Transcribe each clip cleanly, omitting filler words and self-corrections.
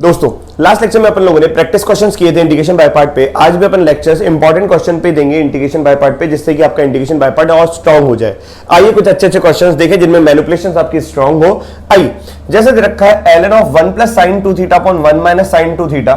दोस्तों last lecture में अपन लोगों ने प्रैक्टिस क्वेश्चंस किए थे इंटीग्रेशन बाय पार्ट पे। आज भी अपन लेक्चर्स इंपॉर्टेंट क्वेश्चन पे देंगे इंटीग्रेशन बाय पार्ट पे, जिससे कि आपका इंटीग्रेशन बाय पार्ट और स्ट्रांग हो जाए। आइए कुछ अच्छे अच्छे क्वेश्चंस देखें जिनमें मैनिपुलेशंस आपकी स्ट्रांग हो। आइए, जैसे दे रखा है ln of 1 plus sine 2 theta upon 1 minus sine 2 theta,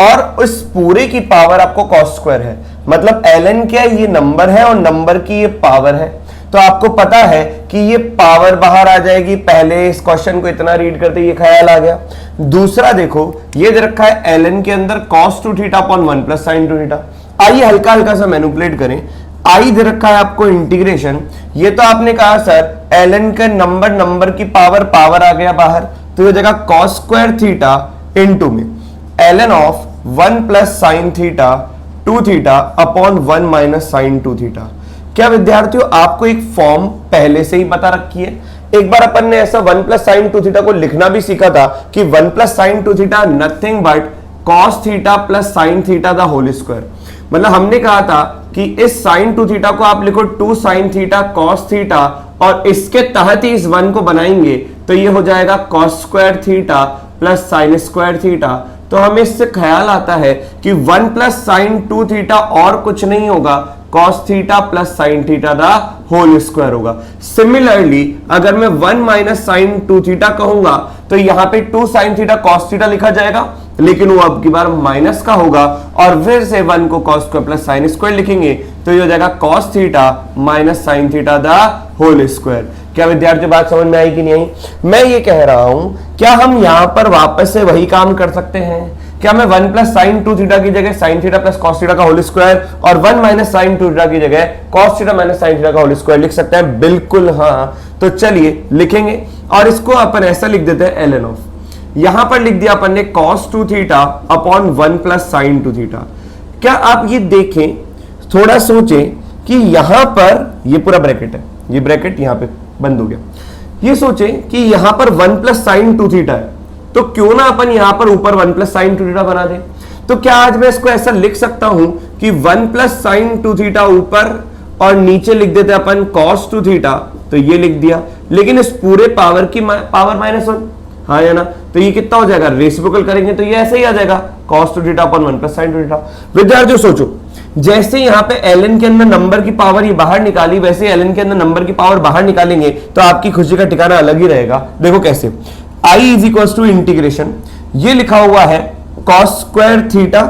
और इस पूरे की पावर आपको कॉस स्क्वायर है। मतलब ln क्या है, ये नंबर है और नंबर की ये पावर है। तो आपको पता है कि ये पावर बाहर आ जाएगी। पहले इस क्वेश्चन को इतना रीड करते ये ख्याल आ गया। दूसरा देखो, ये दे रखा है ln के अंदर cos 2 theta upon 1 plus sine 2 theta. आइए हल्का हल्का सा मैनिपुलेट करें। आई दे रखा है आपको इंटीग्रेशन। ये तो आपने कहा सर ln का नंबर की पावर आ गया बाहर, तो ये जगह cos स्क्वायर थीटा इनटू में ln of 1 plus sine theta 2 theta upon 1 minus sine 2 theta. क्या विद्यार्थियों आपको एक फॉर्म पहले से ही बता रखी है? एक बार अपन ने ऐसा 1 प्लस साइन 2 थीटा को लिखना भी सीखा था कि 1 plus sine 2 theta nothing but cos theta plus sine theta the whole square. मतलब हमने कहा था कि इस साइन 2 थीटा को आप लिखो 2 साइन थीटा कॉस थीटा, और इसके तहत ही इस 1 को बनाएंगे तो ये हो जाएगा cos square theta plus sine square theta. तो हमें इससे ख्याल आता है कि 1 प्लस साइन 2 थीटा और कुछ नहीं होगा, cos theta plus sine theta दा होल स्क्वायर होगा। सिमिलरली अगर मैं 1 माइनस साइन 2 थीटा कहूंगा तो यहां पे 2 साइन थीटा cos थीटा लिखा जाएगा, लेकिन वो अब की बार माइनस का होगा, और फिर से 1 को cos square plus sine square लिखेंगे तो ये हो जाएगा cos theta minus sine theta दा होल स्क्वायर। क्या विद्यार्थियों बात समझ में आई कि नहीं आई? मैं ये कह रहा हूं, क्या हम यहां पर वापस से वही काम कर सकते हैं? क्या मैं 1 प्लस साइन 2 थीटा की जगह sine theta plus cos theta का होल स्क्वायर और 1 माइनस साइन 2 थीटा की जगह cos theta minus sine theta का होल स्क्वायर लिख सकते हैं? बिल्कुल हाँ। तो चलिए लिखेंगे, और इसको अपन ऐसा लिख देते हैं ln ऑफ, यहां पर लिख दिया अपन ने cos 2 theta upon 1 plus sine 2 theta. क्या आप ये देखें, थोड़ा सोचें कि यहां पर ये पूरा ब्रैकेट है, ये ब्रैकेट यहां पे बंद हो गया। ये सोचें कि यहां पर 1 प्लस साइन 2 थीटा है, तो क्यों ना अपन यहां पर ऊपर 1 प्लस साइन 2 थीटा बना दें। तो क्या आज मैं इसको ऐसा लिख सकता हूं कि 1 प्लस साइन 2 थीटा ऊपर और नीचे लिख देते अपन cos 2 थीटा, तो ये लिख दिया, लेकिन इस पूरे पावर की पावर -1, हाँ या ना? तो ये कितना हो जाएगा, रेसिप्रोकल करेंगे तो ये ऐसे ही आ जाएगा cos 2 theta upon 1 plus sine 2 theta. विद्यार्थियों सोचो, जैसे यहाँ पे ln के अंदर नंबर की पावर ये बाहर निकाली, वैसे ln के अंदर नंबर की पावर बाहर निकालेंगे तो आपकी खुशी का ठिकाना अलग ही रहेगा। देखो कैसे, I is equal to integration, ये लिखा हुआ है cos स्क्वायर थीटा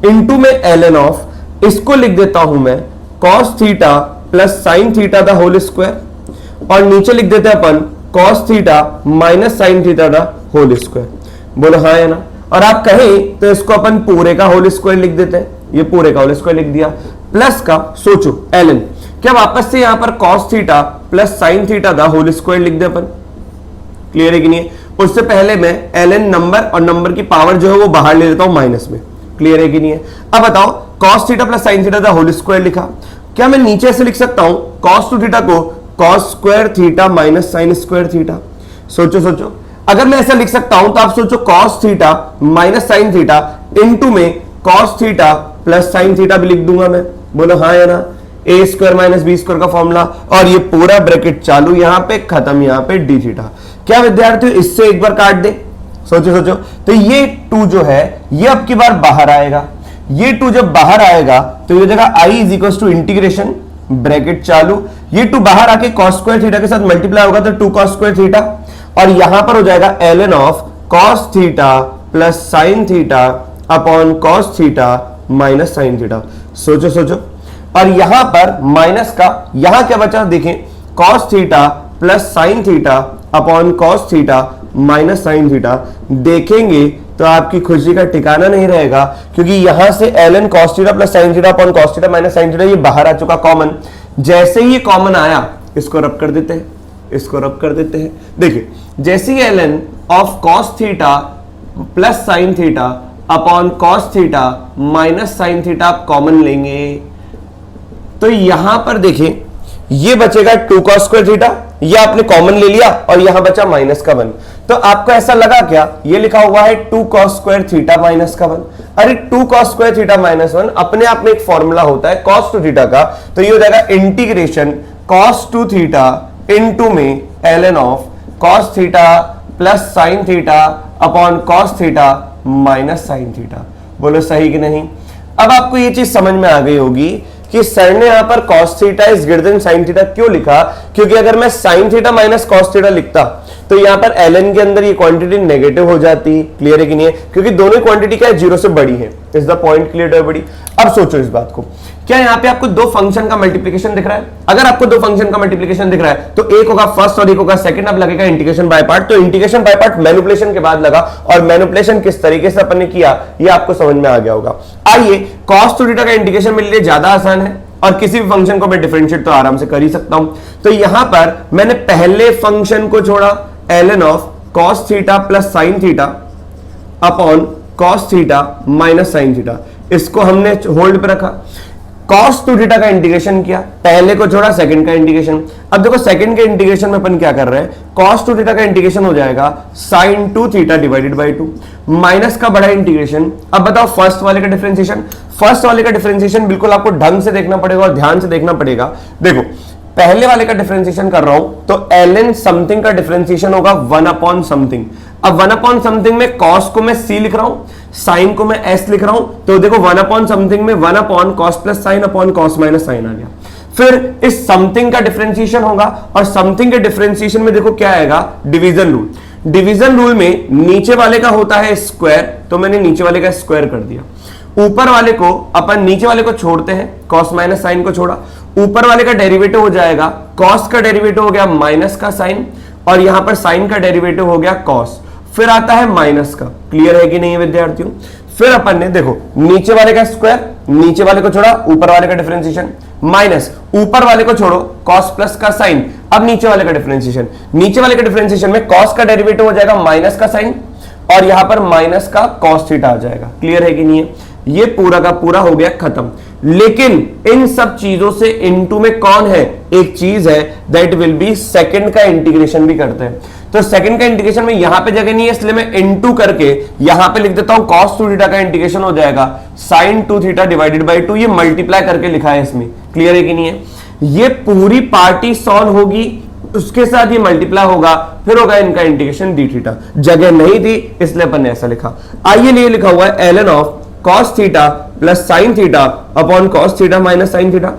इंटू में ln ऑफ, इसको लिख देता हूं मैं cos theta plus sine theta the whole square, और नीचे लिख देते हैं अपन cos theta minus sine theta the whole square. बोलो हाँ या ना? और आप कहें तो इसको अपन पूरे का होल स्क्वायर लिख देते हैं, ये पूरे का होल स्क्वायर लिख दिया, प्लस का सोचो ln, क्या वापस से यहां पर cos theta plus sine theta the whole square लिख दे अपन? क्लियर है कि नहीं है? उससे पहले मैं ln नंबर और नंबर की पावर जो है वो बाहर ले लेता हूं माइनस में। क्लियर है कि नहीं है? अब बताओ, cos theta plus sine theta the whole square लिखा, क्या मैं नीचे से लिख सकता हूं cos 2 थीटा को cos square theta minus sine square theta? सोचो सोचो, अगर मैं ऐसा लिख सकता हूं तो आप सोचो cos theta minus sine theta into में cos theta plus sine theta भी लिख दूंगा मैं। बोलो हाँ या ना? ए स्क्वायर माइनस बी स्क्वायर का फॉर्मूला, और ये पूरा ब्रैकेट चालू, यहां पे खत्म, यहां पे डी थीटा। क्या विद्यार्थियों इससे एक बार काट दे? सोचो सोचो, तो ये 2 जो है ये अब की बार बाहर आएगा। ये 2 जब बाहर आएगा तो ये जगह I is equal to integration bracket चालू, ये 2 बाहर आके cos स्क्वायर थीटा के साथ मल्टीप्लाई होगा तो 2 cos स्क्वायर थीटा, और यहां पर हो जाएगा ln of cos theta plus sine theta upon cos theta minus sine theta. सोचो सोचो, और यहां पर माइनस का, यहां क्या बचा देखें, cos theta plus sine theta upon cos theta minus sine theta. देखेंगे तो आपकी खुशी का ठिकाना नहीं रहेगा, क्योंकि यहां से ln cos theta plus sine theta upon cos theta minus sine theta ये बाहर आ चुका कॉमन। जैसे ही ये कॉमन आया, इसको रब कर देते हैं, इसको रब कर देते हैं। देखिए, जैसे ही ln of cos theta plus sine theta upon cos theta minus sine theta आप कॉमन लेंगे तो यहां पर देखिए ये बचेगा 2 cos स्क्वायर थीटा, ये आपने कॉमन ले लिया, और यहां बचा माइनस का 1। तो आपको ऐसा लगा क्या, ये लिखा हुआ है 2 cos स्क्वायर थीटा माइनस का 1। अरे 2 cos स्क्वायर थीटा माइनस 1 अपने आप में एक फॉर्मूला होता है cos 2 थीटा का, तो ये हो जाएगा इंटीग्रेशन cos 2 थीटा इनटू में ln of cos theta plus sine theta upon cos theta minus sine theta. बोलो सही कि नहीं। अब आपको ये चीज समझ में आ गई होगी कि सर ने यहां पर cos theta is greater than sin theta क्यों लिखा, क्योंकि अगर मैं sin theta minus cos theta लिखता तो यहां पर ln के अंदर ये क्वांटिटी नेगेटिव हो जाती। क्लियर है कि नहीं है, क्योंकि दोनों क्वांटिटी क्या है, जीरो से बड़ी है। Is the point clear everybody. अब सोचो इस बात को, क्या यहाँ पे आपको दो फंक्शन का मल्टीप्लिकेशन दिख रहा है? अगर आपको दो फंक्शन का मल्टीप्लिकेशन दिख रहा है तो एक होगा फर्स्ट और एक होगा सेकंड। अब लगेगा इंटीग्रेशन बाय पार्ट। तो इंटीग्रेशन बाय पार्ट मैनिपुलेशन के बाद लगा, और मैनिपुलेशन किस तरीके से अपन ने किया ये आपको समझ में आ गया होगा। आइए cos थीटा का इंटीग्रेशन मेरे लिए ज्यादा आसान है और किसी भी फंक्शन को मैं डिफरेंशिएट तो आराम से कर ही सकता हूं। तो यहां पर मैंने पहले फंक्शन को छोड़ा ln of cos theta plus sin theta upon cos theta minus sin theta, इसको हमने होल्ड पे रखा। cos टू थीटा का इंटीग्रेशन किया, पहले को छोड़ा सेकंड का इंटीग्रेशन। अब देखो सेकंड के इंटीग्रेशन में अपन क्या कर रहे हैं, cos टू थीटा का इंटीग्रेशन हो जाएगा sin two theta divided by 2 minus का बड़ा इंटीग्रेशन। अब बताओ फर्स्ट वाले का डिफरेंशिएशन। फर्स्ट वाले का डिफरेंशिएशन बिल्कुल आपको ढंग से देखना पड़ेगा और ध्यान से देखना पड़ेगा। देखो पहले वाले का डिफरेंशिएशन कर रहा हूं तो ln समथिंग का डिफरेंशिएशन होगा 1 अपॉन समथिंग। अब 1 अपॉन समथिंग में cos को मैं c लिख रहा हूं, sin को मैं s लिख रहा हूं, तो देखो 1 अपॉन समथिंग में 1 upon cos plus sine upon cos minus sine आ गया। फिर इस समथिंग का डिफरेंशिएशन होगा और समथिंग के डिफरेंशिएशन में देखो क्या आएगा, डिवीजन रूल। डिवीजन रूल में नीचे वाले का होता है स्क्वायर, तो मैंने नीचे वाले का स्क्वायर कर दिया। ऊपर वाले को अपन नीचे वाले को छोड़ते हैं, cos माइनस साइन को छोड़ा, ऊपर वाले का डेरिवेटिव हो जाएगा cos का डेरिवेटिव हो गया माइनस का साइन, और यहां पर साइन का डेरिवेटिव हो गया cos, फिर आता है माइनस का। क्लियर है कि नहीं है विद्यार्थियों। फिर अपन ने देखो नीचे वाले का स्क्वायर, नीचे वाले को छोड़ा, ऊपर वाले का डिफरेंशिएशन माइनस, ऊपर वाले को छोड़ो cos प्लस का साइन। अब नीचे वाले का डिफरेंशिएशन, नीचे वाले का डिफरेंशिएशन में cos का डेरिवेटिव हो जाएगा माइनस का साइन और यहां पर माइनस का cos थीटा आ जाएगा। क्लियर है कि नहीं है। ये पूरा का पूरा हो गया खत्म। लेकिन इन सब चीजों से इनटू में कौन है, एक चीज है दैट विल बी सेकंड का इंटीग्रेशन भी करते हैं। तो सेकंड का इंटीग्रेशन में यहां पे जगह नहीं है, इसलिए मैं इनटू करके यहां पे लिख देता हूं cos टू थीटा का इंटीग्रेशन हो जाएगा sin two theta divided by 2। ये मल्टीप्लाई करके लिखा है इसमें। क्लियर है कि नहीं है। ये पूरी पार्टी सॉल्व होगी, उसके साथ ये मल्टीप्लाई होगा, फिर होगा इनका इंटीग्रेशन डी थीटा। जगह नहीं थी इसलिए अपन ने ऐसा लिखा। आइए लिए लिखा हुआ है ln of cos theta plus sine theta upon cos theta minus sine theta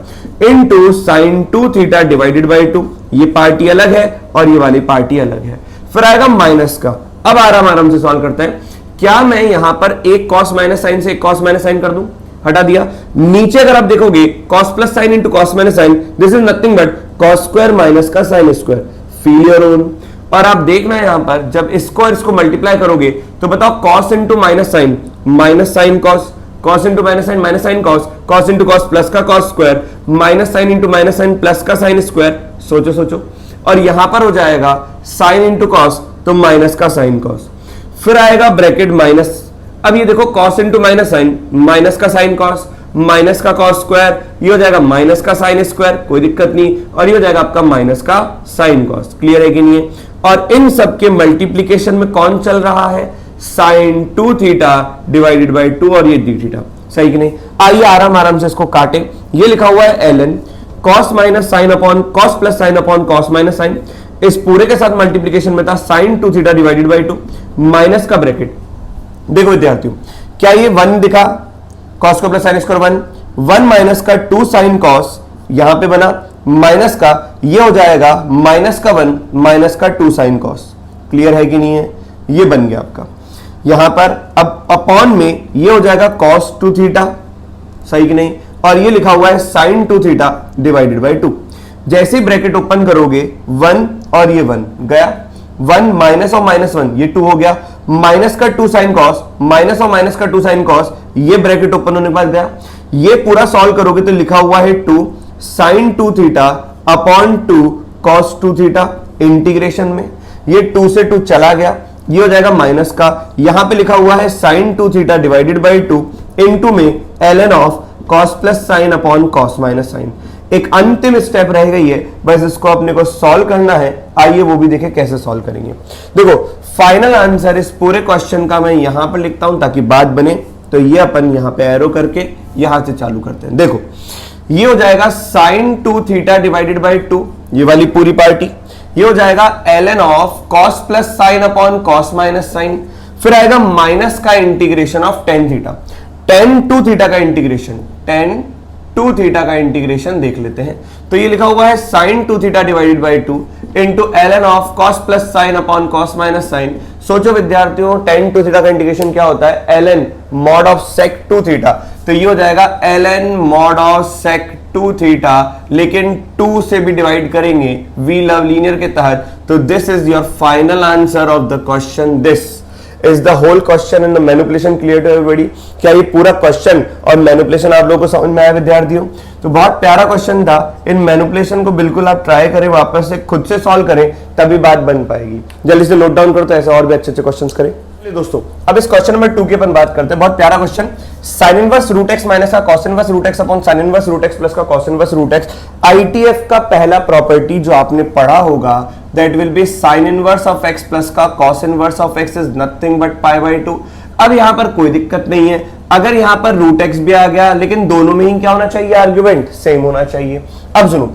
into sin two theta divided by 2। ये पार्टी अलग है और ये वाली पार्टी अलग है। फिर आएगा माइनस का। अब आराम से सॉल्व करते हैं। क्या मैं यहां पर एक cos माइनस साइन से एक cos माइनस साइन कर दूं, हटा दिया। नीचे अगर आप देखोगे cos plus sine into cos minus sine, this is nothing but cos square minus का sine square. Feel your own. और आप देखना यहां पर जब इसको और इसको मल्टीप्लाई करोगे तो बताओ cos into minus sine minus sine cos, cos into minus sine minus sine cos, cos into cos plus का cos square, minus sine into minus sine plus का साइन स्क्वायर। सोचो सोचो। और यहां पर हो जाएगा साइन इंटू cos तो माइनस का साइन cos, फिर आएगा ब्रैकेट माइनस। अब ये देखो cos into minus sine minus का साइन cos माइनस का cos स्क्वायर, ये हो जाएगा माइनस का साइन स्क्वायर, कोई दिक्कत नहीं, और ये हो जाएगा आपका माइनस का साइन cos। क्लियर है कि नहीं है। और इन सब के मल्टीप्लीकेशन में कौन चल रहा है, sin two theta divided by 2 और ये डी थीटा। सही कि नहीं। आइए आराम से इसको काटें। ये लिखा हुआ है ln cos minus sine upon cos plus sine upon cos minus sine. इस पूरे के साथ मल्टीप्लीकेशन में था sin two theta divided by 2 minus का ब्रैकेट। देखो विद्यार्थियों, क्या ये 1 दिखा, cos को प्लस साइन स्क्वायर 1 माइनस का 2 साइन cos यहां पे बना, माइनस का ये हो जाएगा माइनस का 1 माइनस का 2 साइन cos। क्लियर है कि नहीं है। ये बन गया आपका यहां पर। अब अपॉन में ये हो जाएगा cos टू थीटा। सही कि नहीं। और ये लिखा हुआ है sin two theta divided by 2। जैसे ही ब्रैकेट ओपन करोगे 1 और ये 1 गया, 1 माइनस और माइनस 1 ये 2 हो गया, माइनस का 2 साइन cos माइनस और माइनस का 2 साइन cos, ये ब्रैकेट ओपन होने के बाद गया। ये पूरा सॉल्व करोगे तो लिखा हुआ है 2 sin two theta upon 2 cos two theta integration में। ये 2 से 2 चला गया, ये हो जाएगा माइनस का। यहां पे लिखा हुआ है sin two theta divided by 2 into में ln of cos plus sine upon cos minus sine. एक अंतिम स्टेप रह गई है, बस इसको अपने को सॉल्व करना है। आइए वो भी देखें कैसे सॉल्व करेंगे। देखो फाइनल आंसर इस पूरे क्वेश्चन का मैं यहां पर लिखता हूं ताकि बात बने। तो ये अपन यहां पे एरो करके यहां से चालू करते हैं। देखो ये हो जाएगा sin two theta divided by 2, ये वाली पूरी पार्टी। ये हो जाएगा ln of cos plus sine upon cos minus sine. फिर आएगा माइनस का integration of tan theta, tan two theta का इंटीग्रेशन, टेन टू थीटा का इंटीग्रेशन देख लेते हैं। तो ये लिखा हुआ है sine two theta divided by two into ln of cos plus sine upon cos minus sine. सोचो विद्यार्थियों, टेन टू थीटा का इंटीग्रेशन क्या होता है, ln mod of sec two theta. तो ये हो जाएगा ln mod of sec two theta, लेकिन टू से भी डिवाइड करेंगे वी लव लीनियर के तहत। तो this is your final answer of the question. This is the whole question and the manipulation clear to everybody. क्या ये पूरा क्वेश्चन और मैनिपुलेशन आप लोगों को समझ में आया विद्यार्थियों? तो बहुत प्यारा क्वेश्चन था। इन मैनिपुलेशन को बिल्कुल आप ट्राई करें, वापस से खुद से सॉल्व करें, तभी बात बन पाएगी। जल्दी से नोट डाउन करो तो ऐसे और भी अच्छे अच्छे क्वेश्चन करें। दोस्तों अब इस क्वेश्चन नंबर 2 की अपन बात करते हैं। बहुत प्यारा question, sine inverse root x minus का cos inverse root x upon sine inverse root x plus का cos inverse root x. ITF का पहला प्रॉपर्टी जो आपने पढ़ा होगा, that will be sine inverse of x plus का cos inverse of x is nothing but pi by two. अब यहां पर कोई दिक्कत नहीं है, अगर यहां पर रूट एक्स भी आ गया, लेकिन दोनों में ही क्या होना चाहिए, आर्ग्यूमेंट सेम होना चाहिए। अब सुनो,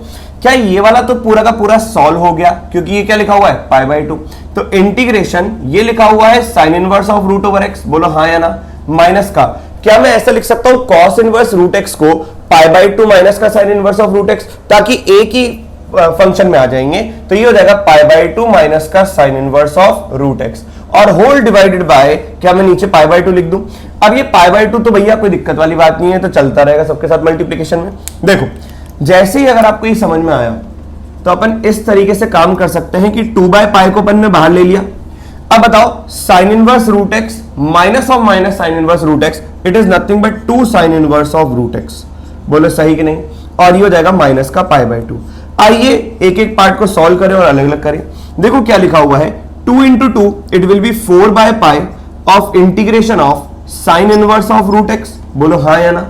क्या ये वाला तो पूरा का पूरा सॉल्व हो गया, क्योंकि ये क्या लिखा हुआ है, पाई बाई टू। तो इंटीग्रेशन ये लिखा हुआ है sine inverse of root over X, बोलो हाँ या ना, माइनस का, क्या मैं ऐसा लिख सकता हूं कॉस इनवर्स रूट एक्स को पाई बाई टू माइनस का sine inverse of root X, ताकि एक ही फंक्शन में आ जाएंगे। तो ये हो जाएगा पाई बाई टू माइनस का sine inverse of root X, और होल डिवाइडेड बाय, क्या मैं नीचे पाई बाई टू लिख दूं। अब ये पाई बाई टू तो भैया कोई दिक्कत वाली बात नहीं है, तो चलता रहेगा सबके साथ मल्टीप्लीकेशन में। देखो जैसे ही अगर आपको ये समझ में आया, तो अपन इस तरीके से काम कर सकते हैं कि 2 बाय पाई को अपन ने बाहर ले लिया। अब बताओ sine inverse root x minus of minus sine inverse root X, it is nothing but 2 sine inverse of root X, बोलो सही कि नहीं। और ये हो जाएगा माइनस का पाई बाई टू। आइए एक एक पार्ट को सॉल्व करें और अलग अलग करें। देखो क्या लिखा हुआ है, 2 into two it will be 4 by pi of integration of sine inverse of root X, बोलो हाँ या ना,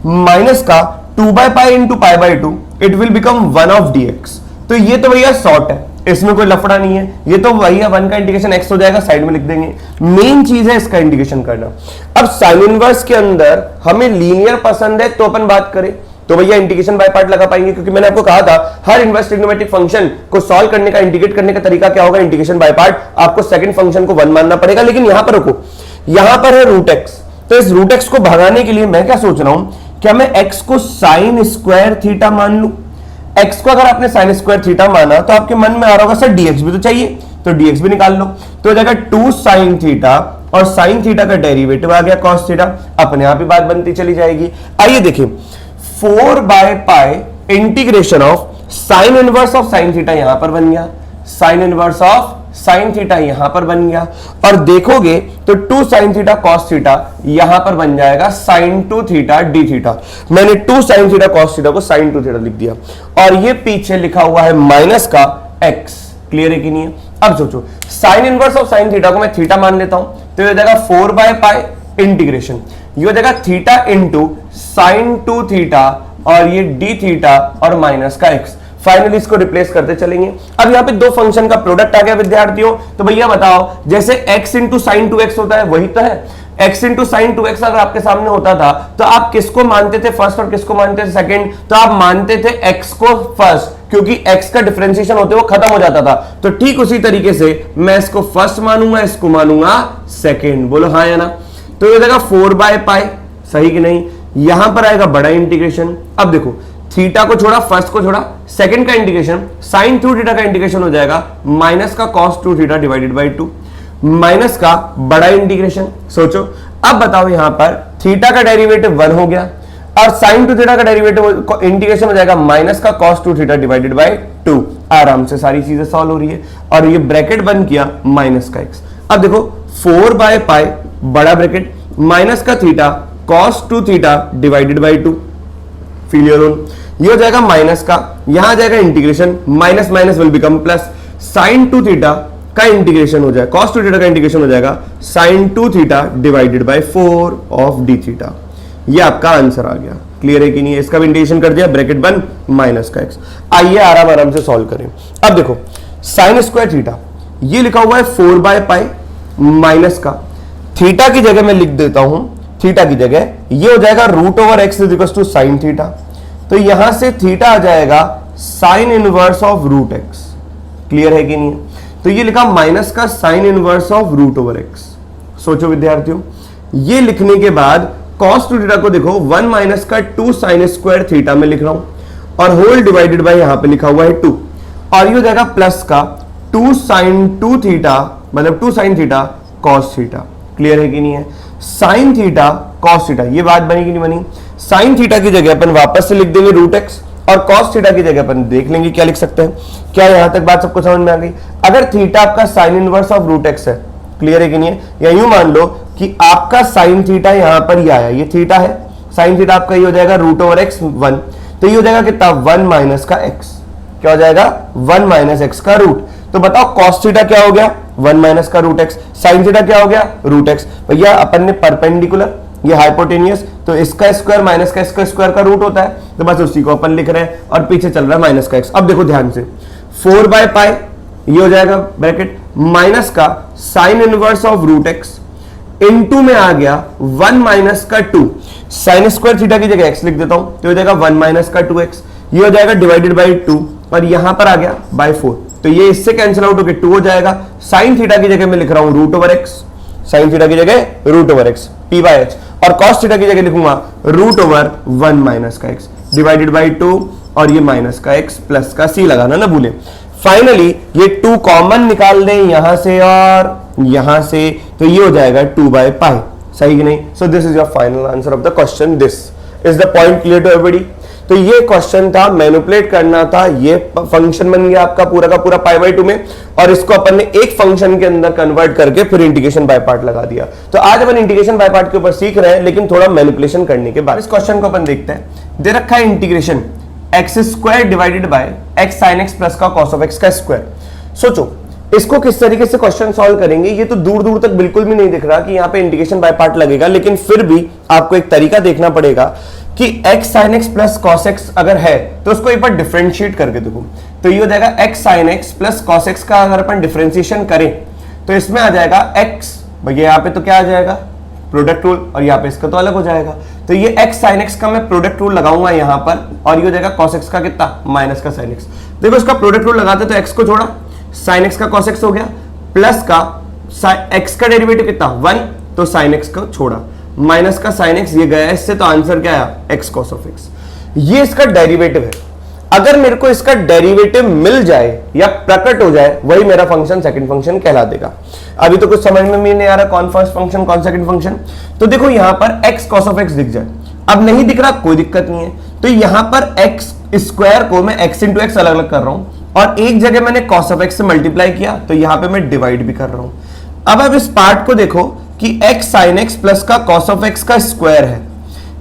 माइनस का 2 by pi into pi by two it will become 1 of dx। तो ये तो भैया शॉर्ट है, इसमें कोई लफड़ा नहीं है, ये तो भैया 1 का इंटीग्रेशन x हो जाएगा, साइड में लिख देंगे। मेन चीज है इसका इंटीग्रेशन करना। अब साइन इनवर्स के अंदर हमें लीनियर पसंद है, तो अपन बात करें तो भैया इंटीग्रेशन बाय पार्ट लगा पाएंगे, क्योंकि मैंने आपको कहा था हर इनवर्स ट्रिग्नोमेट्रिक फंक्शन को सॉल्व करने का, इंटीग्रेट करने का तरीका क्या होगा, इंटीग्रेशन बाय पार्ट। आपको सेकंड फंक्शन को 1 मानना पड़ेगा। लेकिन यहां पर रुको, यहां पर है रूट एक्स, तो इस रूट एक्स को भगाने के लिए मैं क्या सोच रहा हूं, क्या मैं x को साइन स्क्वायर थीटा मान लूं। x को अगर आपने साइन स्क्वायर थीटा माना, तो आपके मन में आ रहा होगा सर dx भी तो चाहिए, तो dx भी निकाल लो। तो हो जाएगा 2 साइन थीटा, और साइन थीटा का डेरिवेटिव आ गया cos थीटा, अपने आप ही बात बनती चली जाएगी। आइए देखिए, 4 by pi integration of sine inverse of sine theta यहां पर बन गया, sign inverse of sine theta यहां पर बन गया, और देखोगे तो 2 साइन थीटा कॉस थीटा यहां पर बन जाएगा साइन 2 थीटा डी थीटा। मैंने 2 साइन थीटा कॉस थीटा को साइन 2 थीटा लिख दिया, और ये पीछे लिखा हुआ है माइनस का x। क्लियर है कि नहीं है? अब सोचो, sign inverse of sine theta को मैं थीटा मान लेता हूं, तो ये हो जाएगा 4 बाय पाई इंटीग्रेशन, ये हो जाएगा थीटा इंटू साइन 2 थीटा, और ये डी थीटा और माइनस का x। फाइनली इसको रिप्लेस करते चलेंगे। अब यहाँ पे दो फंक्शन का प्रोडक्ट आ गया विद्यार्थियों। तो भैया बताओ, जैसे x इंटू साइन 2x होता है वही तो है, x इंटू साइन 2x अगर आपके सामने होता था, तो आप किसको मानते थे फर्स्ट और किसको मानते थे सेकंड? तो आप मानते थे x को फर्स्ट, क्योंकि x का डिफरेंशिएशन होते वो खत्म हो जाता था। तो ठीक उसी तरीके से मैं इसको फर्स्ट मानूंगा, इसको मानूंगा सेकेंड, बोलो हाँ या ना। तो ये देगा 4 बाय पाई, सही कि नहीं। यहां पर आएगा बड़ा इंटीग्रेशन। अब देखो, थीटा को छोड़ा, फर्स्ट को छोड़ा, सेकंड का इंटीग्रेशन साइन 2 थीटा का इंटीग्रेशन हो जाएगा माइनस का cos 2 theta divided by 2, minus का बड़ा इंटीग्रेशन। सोचो, अब बताओ यहां पर थीटा का डेरिवेटिव 1 हो गया, और साइन 2 थीटा का डेरिवेटिव इंटीग्रेशन हो जाएगा माइनस का कॉस 2 थीटा डिवाइडेड बाई 2। आराम से सारी चीजें सॉल्व हो रही है, और ये ब्रैकेट बन किया माइनस का x। अब देखो 4 बाय पाई बड़ा ब्रैकेट माइनस का theta cos 2 theta divided by 2, feel your own. ये हो जाएगा माइनस का, यहां जाएगा integration, minus minus will become plus, sine 2 theta का इंटीग्रेशन हो जाएगा, cos 2 थीटा का इंटीग्रेशन हो जाएगा sine 2 theta divided by 4 of D theta. ये आपका आंसर आ गया। क्लियर है कि नहीं? इसका भी इंटीग्रेशन कर दिया, ब्रैकेट बन माइनस का x। आइए आराम आराम से सॉल्व करें। अब देखो, साइन स्क्वायर थीटा ये लिखा हुआ है 4 बाय पाई माइनस का, थीटा की जगह मैं लिख देता हूं, थीटा की जगह ये हो जाएगा root over x is equal to sine theta. तो यहां से थीटा आ जाएगा sine inverse of root x. Clear है कि नहीं? तो ये लिखा माइनस का sine inverse of root over x. सोचो विद्यार्थियों, ये लिखने के बाद cos 2 थीटा को देखो 1 माइनस का 2 साइन स्क्वायर थीटा में लिख रहा हूं और होल डिवाइडेड बाय यहां पे लिखा हुआ है 2 और ये हो जाएगा प्लस का 2 साइन 2 थीटा मतलब 2 sine theta cos theta. Clear है कि नहीं है? साइन थीटा cos थीटा, ये बात बनी कि नहीं बनी? साइन थीटा की जगह अपन वापस से लिख देंगे रूट एक्स और cos थीटा की जगह अपन देख लेंगे क्या लिख सकते हैं। क्या यहां तक बात सबको समझ में आ गई? अगर थीटा आपका sine inverse of root x है, क्लियर है कि नहीं है? या यूं मान लो कि आपका साइन थीटा यहां पर ही आया, ये थीटा है, साइन थीटा आपका ये हो जाएगा रूट ओवर एक्स 1, तो ये हो जाएगा कितना 1 माइनस का एक्स। क्या हो जाएगा? 1 माइनस एक्स का रूट। तो बताओ cos थीटा क्या हो गया? 1 माइनस का रूट एक्स। साइन थीटा क्या हो गया? Root x. भैया अपन ने परपेंडिकुलर, ये हाइपोटेनियस, तो इसका स्क्वायर माइनस का इसका स्क्वायर का रूट होता है, तो बस उसी को अपन लिख रहे हैं और पीछे चल रहा है माइनस का एक्स। अब देखो ध्यान से, 4 बाय पाई ये हो जाएगा ब्रैकेट माइनस का sine inverse of root x into में आ गया 1 माइनस का 2, साइन स्क्वायर थीटा की जगह एक्स लिख देता हूं तो हो जाएगा 1 माइनस का 2x, ये हो जाएगा डिवाइडेड बाई 2 और यहां पर आ गया बाय 4, तो ये इससे कैंसिल आउट होकर 2 हो जाएगा। साइन थीटा की जगह मैं लिख रहा हूं root over x, sine theta की जगह root over x p by h और cos थीटा की जगह लिखूंगा रूट ओवर 1 माइनस का x डिवाइडेड बाई 2 और ये माइनस का x प्लस का c लगाना ना भूले। फाइनली ये 2 कॉमन निकाल दें यहां से और यहां से, तो ये हो जाएगा 2 बाय पाई। सही कि नहीं? So this is your final answer of the question. This is the point clear to everybody. तो ये क्वेश्चन था, मैनिपुलेट करना था, ये फंक्शन बन गया आपका पूरा का पूरा पाई बाई 2 में और इसको अपन ने एक फंक्शन के अंदर कन्वर्ट करके फिर इंटीग्रेशन बाय पार्ट लगा दिया। तो आज अपन इंटीग्रेशन बाय पार्ट के ऊपर सीख रहे हैं, लेकिन थोड़ा मैनिपुलेशन करने के बाद। इस क्वेश्चन को अपन देखते हैं। दे रखा है integration x square divided by x sine x plus का कॉस ऑफ एक्स का स्क्वायर। सोचो इसको किस तरीके से क्वेश्चन सॉल्व करेंगे। ये तो दूर दूर तक बिल्कुल भी नहीं दिख रहा कि यहाँ पे इंटीग्रेशन बाय पार्ट लगेगा, लेकिन फिर भी आपको एक तरीका देखना पड़ेगा कि x sin x plus cos x अगर है तो उसको एक बार डिफरेंशिएट करके देखो, तो ये हो जाएगा x sin x plus cos x का अगर अपन डिफरेंशिएशन करें तो इसमें आ जाएगा x, भैया यहाँ पे तो क्या आ जाएगा प्रोडक्ट रूल और यहाँ पे इसका तो अलग हो जाएगा, तो ये x sin x का मैं प्रोडक्ट रूल लगाऊंगा यहाँ पर और ये हो जाएगा cos x का कितना माइनस का sin x। देखो इसका प्रोडक्ट रूल लगाते तो x को छोड़ा, sin x का cos x हो गया प्लस का x का डेरिवेटिव कितना 1, तो sin x को छोड़ा माइनस का sin x ये गया इससे, तो आंसर क्या आया x cos of x। ये इसका डेरिवेटिव है। अगर मेरे को इसका डेरिवेटिव मिल जाए या प्रकट हो जाए वही मेरा फंक्शन सेकंड फंक्शन कहला देगा। अभी तो कुछ समझ में नहीं आ रहा कौन फर्स्ट फंक्शन कौन सेकंड फंक्शन। तो देखो यहां पर x cos of x दिख जाए, अब नहीं दिख रहा कोई दिक्कत नहीं है, तो यहां पर x स्क्वायर को मैं x इंटू एक्स अलग अलग कर रहा हूं और एक जगह मैंने cos of x से मल्टीप्लाई किया तो यहां पर मैं डिवाइड भी कर रहा हूं। अब इस पार्ट को देखो कि x sin x प्लस का cos of x का स्क्वायर है,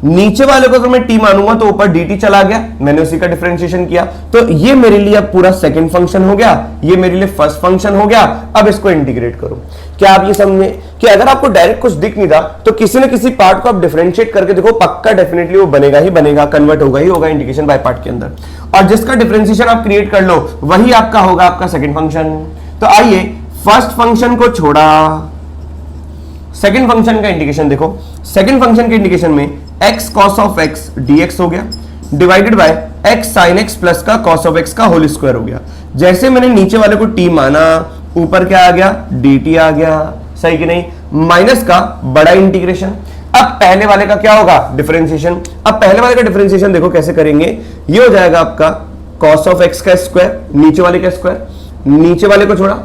नीचे वाले को अगर मैं t मानूंगा तो ऊपर dt चला गया, मैंने उसी का डिफरेंशिएशन किया, तो ये मेरे लिए अब पूरा सेकंड फंक्शन हो गया, ये मेरे लिए फर्स्ट फंक्शन हो गया। अब इसको इंटीग्रेट करो। क्या आप ये समझे कि अगर आपको डायरेक्ट कुछ दिख नहीं रहा तो किसी न किसी पार्ट को आप डिफरेंशिएट करके देखो, पक्का डेफिनेटली वो बनेगा ही बनेगा, कन्वर्ट होगा ही होगा इंटीग्रेशन बाय पार्ट के अंदर, और जिसका डिफरेंशिएशन आप क्रिएट कर लो वही आपका होगा आपका सेकंड फंक्शन। तो आइए फर्स्ट फंक्शन को छोड़ा, सेकंड फंक्शन का इंटीग्रेशन देखो। सेकंड फंक्शन के इंटीग्रेशन में x cos of x dx हो गया divided by x sin x plus का cos of x का होल स्क्वायर हो गया। जैसे मैंने नीचे वाले को t माना ऊपर क्या आ गया dt आ गया, सही कि नहीं, माइनस का बड़ा इंटीग्रेशन। अब पहले वाले का क्या होगा डिफरेंशिएशन। अब पहले वाले का डिफरेंशिएशन देखो कैसे करेंगे, ये हो जाएगा आपका cos of x का स्क्वायर, नीचे वाले का स्क्वायर, नीचे वाले को छोड़ा,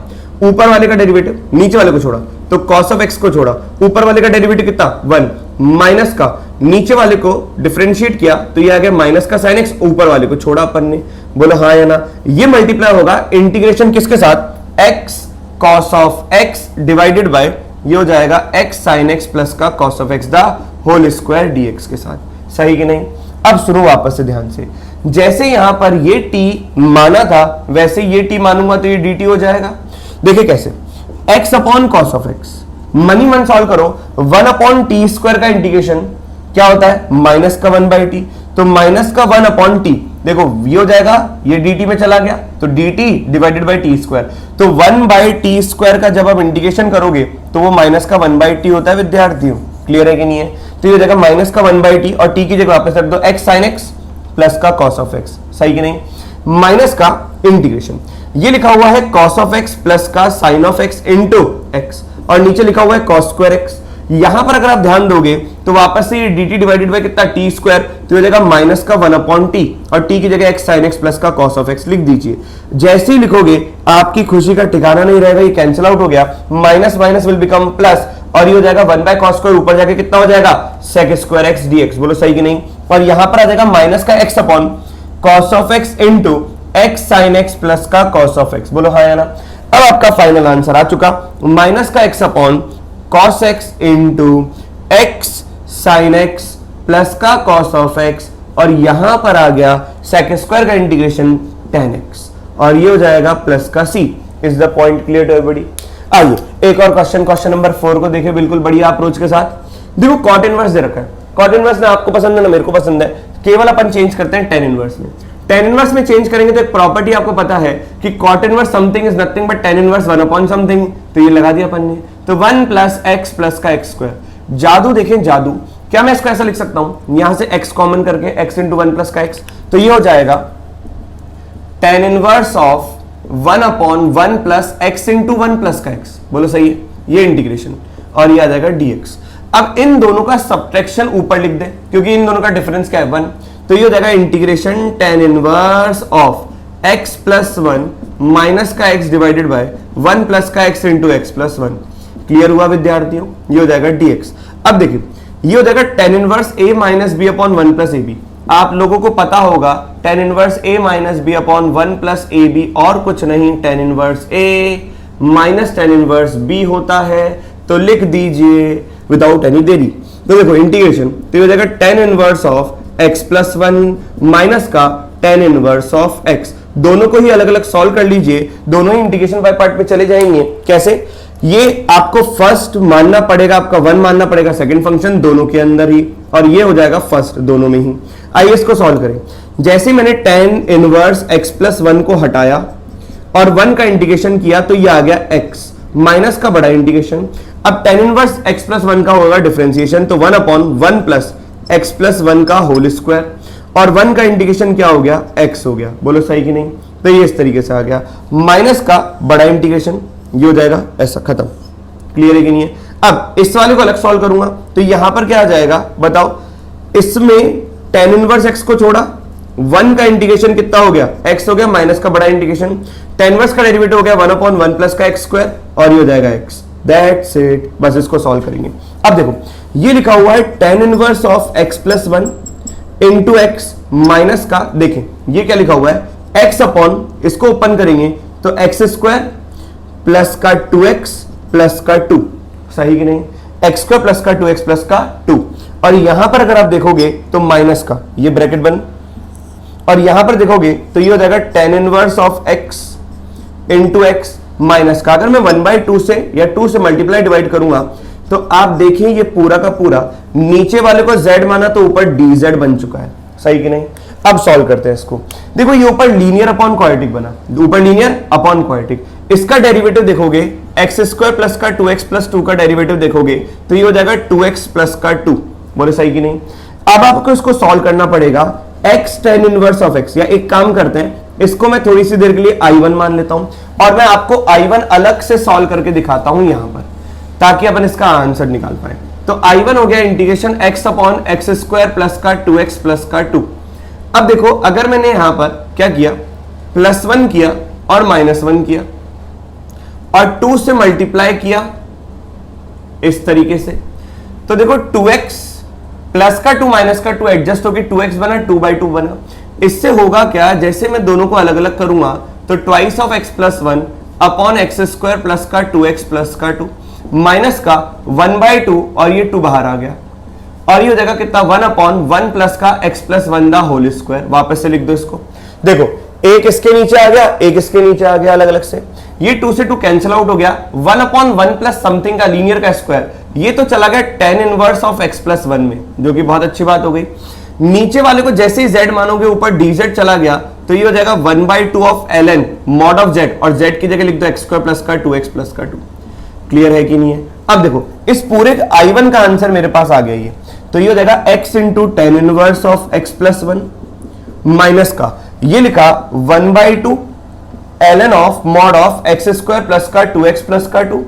ऊपर वाले का डेरिवेटिव, नीचे वाले को छोड़ा तो cos of x को छोड़ा, ऊपर वाले का डेरिवेटिव कितना 1, माइनस का नीचे वाले को डिफरेंशिएट किया तो ये आ गया माइनस का sin x, ऊपर वाले को छोड़ा अपन ने, बोलो हाँ या ना। ये मल्टीप्लाई होगा इंटीग्रेशन किसके साथ x cos of x divided by ये हो जाएगा x sin x प्लस का cos of x the whole square dx के साथ, सही कि नहीं। अब सुनो वापस से ध्यान से, जैसे यहां पर ये t माना था वैसे ये t मानूंगा तो ये dt हो जाएगा। देखिए कैसे, x upon cos of x, money मन सॉल्व करो, 1 अपॉन टी स्क्वायर का इंटीग्रेशन क्या होता है माइनस का 1 बाई टी, तो माइनस का 1 अपॉन टी, देखो ये हो जाएगा ये dt में चला गया तो dt divided by T square, तो 1 बाई टी स्क्वायर का जब आप इंटीग्रेशन करोगे तो वो माइनस का 1 बाई टी होता है विद्यार्थियों। क्लियर है कि नहीं है। तो ये हो जाएगा माइनस का 1 बाई टी और टी की जगह वापस रख दो x sin x प्लस का cos of x, सही कि नहीं, माइनस का इंटीग्रेशन ये लिखा हुआ है cos of x प्लस का sin of x into x। और नीचे लिखा हुआ है कॉस स्क्वायर एक्स। यहां पर अगर आप ध्यान दोगे तो वापस से ये dt डिवाइडेड बाय कितना टी स्क्वायर, तो ये जगह माइनस का 1/t और t की जगह x sin x प्लस का cos of x लिख दीजिए। जैसे ही लिखोगे आपकी खुशी का ठिकाना नहीं रहेगा, ये कैंसिल आउट हो गया, minus minus will become plus और ये हो जाएगा 1/cos स्क्वायर, ऊपर जाके कितना हो जाएगा sec स्क्वायर x dx। बोलो सही कि नहीं। और यहां पर आ जाएगा माइनस का x upon cos of x into x sin x plus का cos of x। बोलो हाँ या ना। अब आपका फाइनल आंसर आ चुका, माइनस का x upon cos x into x sin x plus का cos of x और यहां पर आ गया sec स्क्वायर का इंटीग्रेशन tan x और ये हो जाएगा प्लस का c। Is the point clear to everybody. आइए एक और क्वेश्चन नंबर 4 को देखें बिल्कुल बढ़िया अप्रोच के साथ। देखो कॉट इनवर्स दे रखा है, कॉट इनवर्स ना आपको पसंद है ना मेरे को पसंद है, केवल अपन चेंज करते हैं टेन इनवर्स में। टेन इनवर्स में चेंज करेंगे तो एक प्रॉपर्टी आपको पता है कि cot inverse something is nothing but tan inverse 1 upon something, तो ये लगा दिया अपन ने, तो 1 प्लस एक्स प्लस का एक्स स्क्वायर। जादू देखें जादू, क्या मैं इसको ऐसा लिख सकता हूं यहां से x कॉमन करके x इंटू 1 प्लस का x, तो ये हो जाएगा tan inverse of 1 upon 1 plus x into 1 plus का x। बोलो सही है, ये इंटीग्रेशन और ये आ जाएगा dx। अब इन दोनों का सब्ट्रैक्शन ऊपर लिख दे क्योंकि इन दोनों का डिफरेंस क्या है 1, तो ये हो जाएगा integration tan inverse of x plus 1 minus का x डिवाइडेड बाय 1 प्लस का x into x plus 1। Clear हुआ विद्यार्थियों, ये हो जाएगा dx। अब देखिए ये हो जाएगा tan inverse a minus B upon 1 plus A B. आप लोगों को पता होगा tan inverse a minus B upon 1 plus A B और कुछ नहीं, tan inverse a minus tan inverse b होता है। तो लिख दीजिए विदाउट एनी देरी, तो देखो इंटीग्रेशन तो ये हो जाएगा tan inverse of x plus 1 minus का टेन इनवर्स ऑफ x। दोनों को ही अलग अलग सॉल्व कर लीजिए, दोनों ही इंटीग्रेशन बाय पार्ट पे चले जाएंगे। कैसे, ये आपको फर्स्ट मानना पड़ेगा, आपका 1 मानना पड़ेगा सेकंड फंक्शन दोनों के अंदर ही, और ये हो जाएगा फर्स्ट दोनों में ही। आइए इसको सॉल्व करें। जैसे मैंने टेन इनवर्स x प्लस 1 को हटाया और 1 का इंटीग्रेशन किया तो ये आ गया x माइनस का बड़ा इंटीग्रेशन। अब टेन इनवर्स x प्लस 1 का होगा डिफरेंशिएशन, तो 1 अपॉन 1 प्लस x प्लस 1 का होल स्क्वायर और 1 का इंटीग्रेशन क्या हो गया x हो गया। बोलो सही कि नहीं। तो ये इस तरीके से आ गया माइनस का बड़ा इंटीग्रेशन, ये हो जाएगा ऐसा खत्म। क्लियर है कि नहीं है। अब इस वाले को अलग सॉल्व करूंगा तो यहां पर क्या आ जाएगा बताओ, इसमें टेन इनवर्स x को छोड़ा, 1 का इंटीग्रेशन कितना हो गया x हो गया माइनस का बड़ा इंटीग्रेशन, टेन इनवर्स का डेरिवेटिव हो गया 1 अपॉन 1 प्लस का x स्क्वायर और ये हो जाएगा x। दैट्स इट, बस इसको सॉल्व करेंगे। अब देखो ये लिखा हुआ है tan inverse of x plus 1 into x minus का, देखें ये क्या लिखा हुआ है x अपॉन, इसको ओपन करेंगे तो एक्स स्क्वायर प्लस का 2x प्लस का 2। सही कि नहीं, एक्स स्क्वायर प्लस का 2x प्लस का 2। और यहां पर अगर आप देखोगे तो माइनस का ये ब्रैकेट बन, और यहां पर देखोगे तो ये हो जाएगा tan inverse of x into x minus का, अगर मैं 1/2 से या 2 से मल्टीप्लाई डिवाइड करूंगा तो आप देखिए ये पूरा का पूरा नीचे वाले को z माना तो ऊपर dz बन चुका है। सही कि नहीं। अब सॉल्व करते हैं इसको। देखो ये ऊपर लीनियर अपॉन क्वाड्रेटिक बना, ऊपर लीनियर अपॉन क्वाड्रेटिक, इसका डेरिवेटिव देखोगे एक्स स्क्वायर प्लस का 2x प्लस 2 का डेरिवेटिव देखोगे तो ये हो जाएगा 2x प्लस का 2। बोले सही कि नहीं। अब आपको इसको सॉल्व करना पड़ेगा x tan inverse of x, या एक काम करते हैं इसको मैं थोड़ी सी देर के लिए I1 मान लेता हूं और मैं आपको I1 अलग से सॉल्व करके दिखाता हूं यहां पर, ताकि अपन इसका आंसर निकाल पाए। तो I1 हो गया integration x upon x square plus का 2x प्लस का 2। अब देखो अगर मैंने यहां पर क्या किया, +1 किया और -1 किया और 2 से मल्टीप्लाई किया इस तरीके से, तो देखो 2x प्लस का 2 माइनस का 2 एडजस्ट होकर 2x बना, 2/2 बना। इससे होगा क्या, जैसे मैं दोनों को अलग अलग करूंगा तो twice of x plus 1 upon x square plus का 2x प्लस का 2 माइनस का 1/2 और ये 2 बाहर आ गया और ये हो जाएगा कितना 1 अपॉन 1 प्लस का x प्लस 1 दा होल स्क्वायर। वापस से लिख दो इसको, देखो एक इसके नीचे आ गया एक इसके नीचे आ गया अलग अलग से, ये 2 से 2 कैंसिल आउट हो गया, 1 अपॉन 1 प्लस समथिंग का लीनियर का स्क्वायर, ये तो चला गया tan inverse of x plus 1 में, जो कि बहुत अच्छी बात हो गई। नीचे वाले को जैसे ही z मानोगे ऊपर dz चला गया तो ये हो जाएगा 1/2 of ln mod of z, और z की जगह लिख दो x स्क्वायर प्लस का 2x प्लस का 2। क्लियर है कि नहीं है। अब देखो इस पूरे I1 का आंसर मेरे पास आ गया, ये तो ये हो जाएगा x into tan inverse of x plus 1 minus का ये लिखा 1/2 ln of mod of x square plus का 2x प्लस का 2।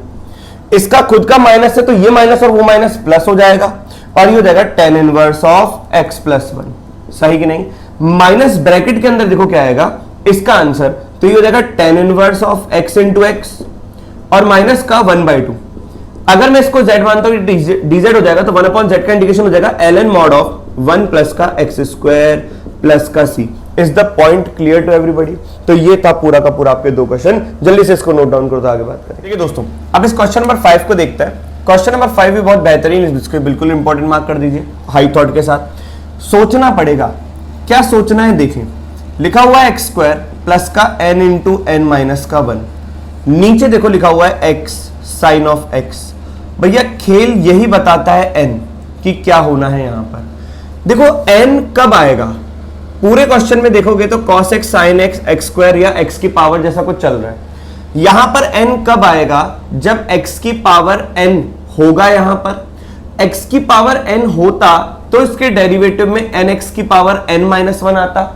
इसका खुद का माइनस है तो ये माइनस और वो माइनस प्लस हो जाएगा और ये हो जाएगा tan inverse of x plus 1। सही कि नहीं? माइनस ब्रैकेट के अंदर देखो क्या आएगा इसका आंसर, तो ये हो जाएगा tan inverse of x into x और माइनस का 1/2। अगर मैं इसको z मानता हूं dz हो जाएगा तो 1/z का इंडिकेशन हो जाएगा ln mod ऑफ 1 प्लस का x स्क्वायर प्लस का c। Is the point clear to everybody? तो ये था पूरा का पूरा आपके दो क्वेश्चन। जल्दी से इसको नोट डाउन करो तो आगे बात करें। ठीक है दोस्तों, अब इस क्वेश्चन नंबर 5 को देखते हैं। क्वेश्चन नंबर 5 भी बहुत बेहतरीन, इसको बिल्कुल इंपॉर्टेंट मार्क कर दीजिए हाई थॉट के साथ। सोचना पड़ेगा, क्या सोचना है देखें। लिखा हुआ है एक्स स्क्वायर प्लस का n इंटू एन माइनस का 1, नीचे देखो लिखा हुआ है x साइन ऑफ x। भैया खेल यही बताता है n कि क्या होना है यहां पर। देखो n कब आएगा, पूरे क्वेश्चन में देखोगे तो cos x sin x x square या x की पावर जैसा कुछ चल रहा है। यहां पर n कब आएगा, जब x की पावर n होगा। यहां पर x की पावर n होता तो इसके डेरिवेटिव में nx की पावर n माइनस 1 आता।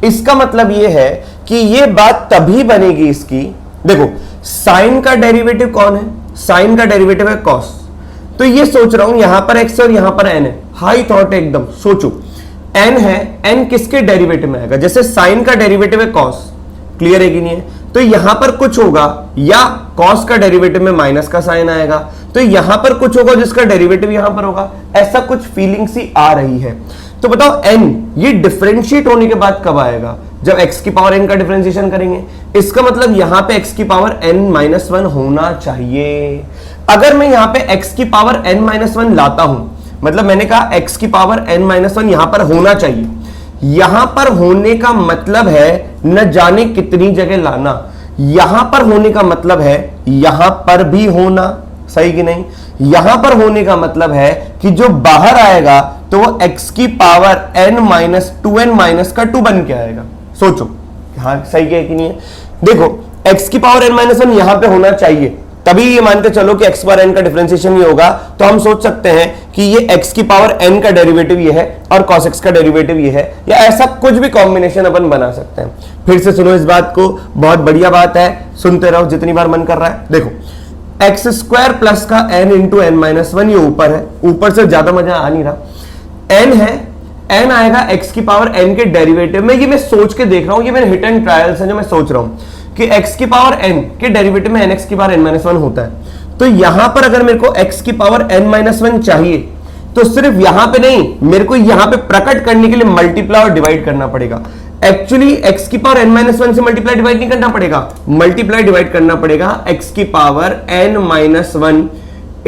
इसका मतलब यह है कि यह बात तभी बनेगी इसकी, देखो साइन का डेरिवेटिव कौन है, साइन का डेरिवेटिव है cos। तो ये सोच रहा हूं यहां पर x और यहां पर n है, हाई थॉट एकदम सोचो। n है, n किसके डेरिवेटिव में आएगा, जैसे साइन का डेरिवेटिव है cos, क्लियर है कि नहीं है? तो यहां पर कुछ होगा या cos का डेरिवेटिव में माइनस का साइन आएगा, तो यहां पर कुछ होगा जिसका डेरिवेटिव यहां पर होगा। ऐसा कुछ फीलिंग सी आ रही है। तो बताओ n ये डिफरेंशिएट होने के बाद कब आएगा, जब x की पावर n का डिफरेंशिएशन करेंगे। इसका मतलब यहां पे x की पावर n माइनस 1 होना चाहिए। अगर मैं यहां पे x की पावर n माइनस 1 लाता हूं, मतलब मैंने कहा x की पावर n माइनस 1 यहां पर होना चाहिए। यहां पर होने का मतलब है न जाने कितनी जगह लाना, यहां पर होने का मतलब है यहां पर भी होना। सही कि नहीं? यहां पर होने का मतलब है कि जो बाहर आएगा तो वो x की power n minus 2n minus का 2 बन के आएगा। सोचो हाँ सही है कि नहीं है? देखो x की पावर n माइनस 1 यहां पे होना चाहिए, तभी ये मानते चलो कि x बार n का डिफरेंशिएशन ये होगा। तो हम सोच सकते हैं कि ये x की पावर n का डेरिवेटिव ये है और cos x का डेरिवेटिव ये है, या ऐसा कुछ भी कॉम्बिनेशन अपन बना सकते हैं। फिर से सुनो इस बात को, बहुत बढ़िया बात है, सुनते रहो जितनी बार मन कर रहा है। देखो एक्स स्क्वायर प्लस का n इंटू एन माइनस 1, ये ऊपर है, ऊपर से ज्यादा मजा आ नहीं रहा। n है, n आएगा x की पावर n के डेरिवेटिव में। ये मैं सोच के देख रहा हूं, ये मेरे हिट एंड ट्रायल्स है जो मैं सोच रहा हूं कि x की पावर n के डेरिवेटिव में nx की पावर n माइनस 1 होता है। तो यहां पर अगर मेरे को x की पावर n माइनस 1 चाहिए तो सिर्फ यहां पे नहीं, मेरे को यहां पे प्रकट करने के लिए मल्टीप्लाई और डिवाइड करना पड़ेगा। एक्चुअली x की पावर n माइनस 1 से मल्टीप्लाई डिवाइड नहीं करना पड़ेगा, मल्टीप्लाई डिवाइड करना पड़ेगा x की पावर n माइनस 1